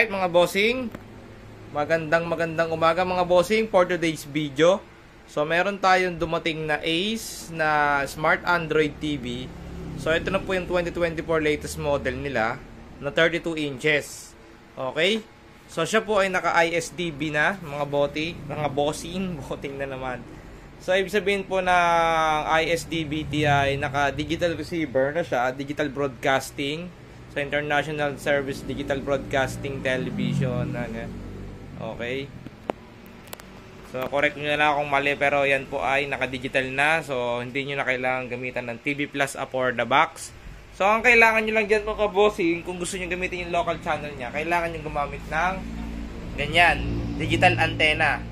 Alright mga bossing, magandang umaga mga bossing for today's video. So meron tayong dumating na Ace na Smart Android TV. So ito na po yung 2024 latest model nila na 32 inches. Okay? So siya po ay naka ISDB na mga bossing na naman. So ibig sabihin po na ISDB ay naka digital receiver na siya, digital broadcasting. So International Service Digital Broadcasting Television. Okay. So correct nyo na lang kung mali, pero yan po ay naka-digital na. So hindi nyo na kailangan gamitan ng TV Plus for the box. So ang kailangan nyo lang dyan mga bossing, kung gusto nyo gamitin yung local channel nya, kailangan nyo gumamit ng ganyan, digital antenna.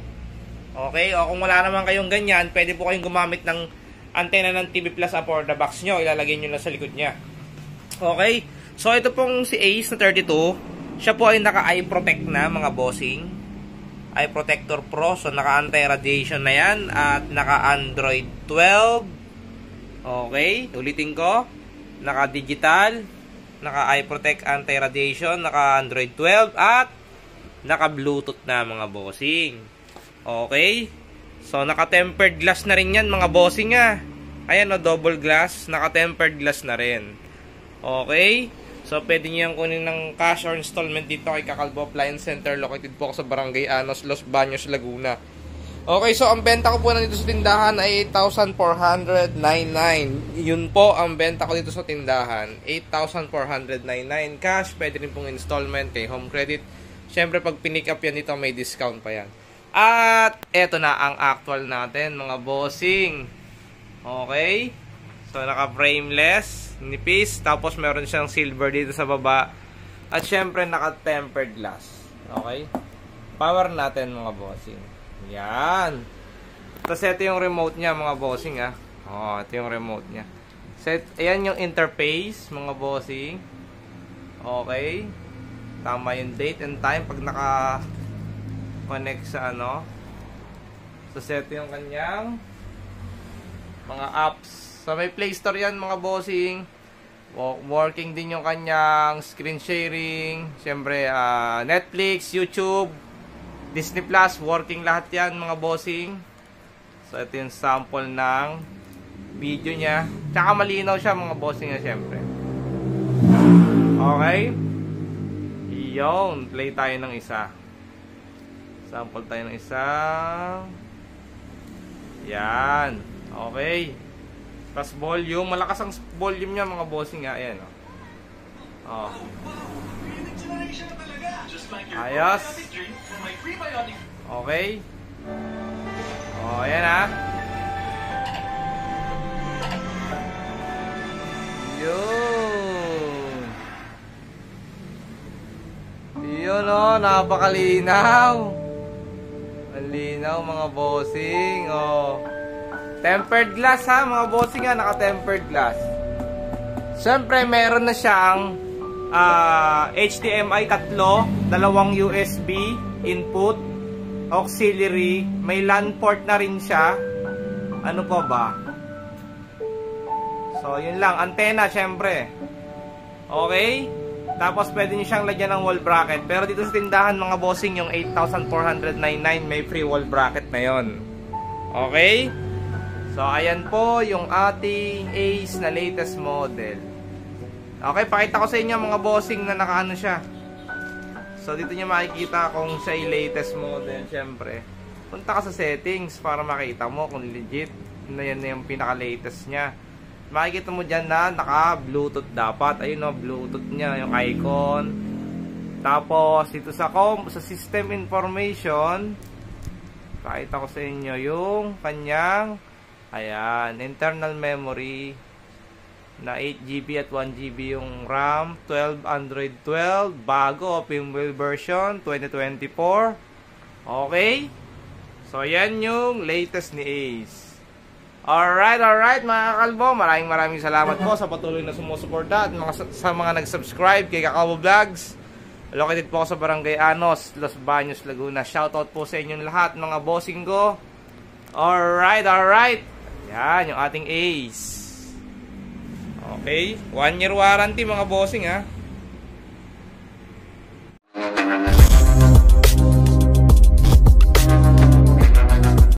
Okay, o kung wala naman kayong ganyan, pwede po kayong gumamit ng antenna ng TV Plus for the box nyo. Ilalagay nyo lang sa likod nya. Okay. So ito pong si Ace na 32, siya po ay naka-eye protect na mga bossing. Eye protector pro, so naka anti-radiation na yan at naka Android 12. Okay, ulitin ko. Naka digital, naka eye protect anti-radiation, naka Android 12 at naka Bluetooth na mga bossing. Okay. So naka tempered glass na rin yan mga bossing ah. Ayan o, double glass, naka tempered glass na rin. Okay. So, pwede nyo yung kunin ng cash or installment dito kay Kakalbo Appliance Center. Located po ako sa Barangay Anos, Los Baños, Laguna. Okay, so ang benta ko po na dito sa tindahan ay 8,499. Yun po ang benta ko dito sa tindahan. 8,499 cash. Pwede rin pong installment kay home credit. Siyempre, pag pinick up yan dito, may discount pa yan. At, eto na ang actual natin, mga bossing. Okay. So, naka-frameless, nipis, tapos meron siyang silver dito sa baba. At syempre, naka-tempered glass. Okay? Power natin, mga bossing. Yan. Tapos, ito yung remote niya, mga bossing, ah. Oh, ito yung remote niya. Set, ayan yung interface, mga bossing. Okay? Tama yung date and time pag naka-connect sa ano. So, ito yung kanyang mga apps. So may Play Store yan mga bossing. Working din yung kanyang screen sharing. Siyempre Netflix, YouTube, Disney Plus, working lahat yan mga bossing. So ito yung sample ng video niya. Tsaka malinaw siya mga bossing na siyempre. Okay. Iyon, play tayo ng isa. Sample tayo ng isa. Yan. Okay. Tapos volume, malakas ang volume niya mga bossing nga. Ayan o. Oh. Ayos. Okay. Oh, ayan ha. Yun. Yun o, napakalinaw. Ang linaw mga bossing. Oh. Tempered glass ha, mga bossing nga, naka-tempered glass. Siyempre, meron na siyang HDMI 3, dalawang USB input, auxiliary, may LAN port na rin siya. Ano pa ba? So, yun lang. Antenna, siyempre. Okay? Tapos, pwede nyo siyang lagyan ng wall bracket. Pero dito sa tindahan, mga bossing, yung 8,499, may free wall bracket na yon. Okay? So, ayan po yung ating Ace na latest model. Okay, pakita ko sa inyo mga bossing na nakaano siya. So, dito nyo makikita kung siya yung latest model, syempre. Punta ka sa settings para makita mo kung legit na yan na yung pinaka-latest niya. Makikita mo dyan na naka-Bluetooth dapat. Ayun o, Bluetooth niya, yung icon. Tapos, dito sa system information, pakita ko sa inyo yung kanyang ayan, internal memory na 8GB at 1GB yung RAM, 12 Android 12, bago firmware version 2024. Okay? So yan yung latest ni Ace. Alright mga kalbo, maraming salamat po sa patuloy na sumusuporta at sa mga nag-subscribe kay Kakalbo Vlogs. Located po ako sa Barangay Anos, Los Baños, Laguna. Shoutout po sa inyong lahat mga bossing ko. Alright. Yan, yung ating Ace. Okay. 1 year warranty mga bossing ha.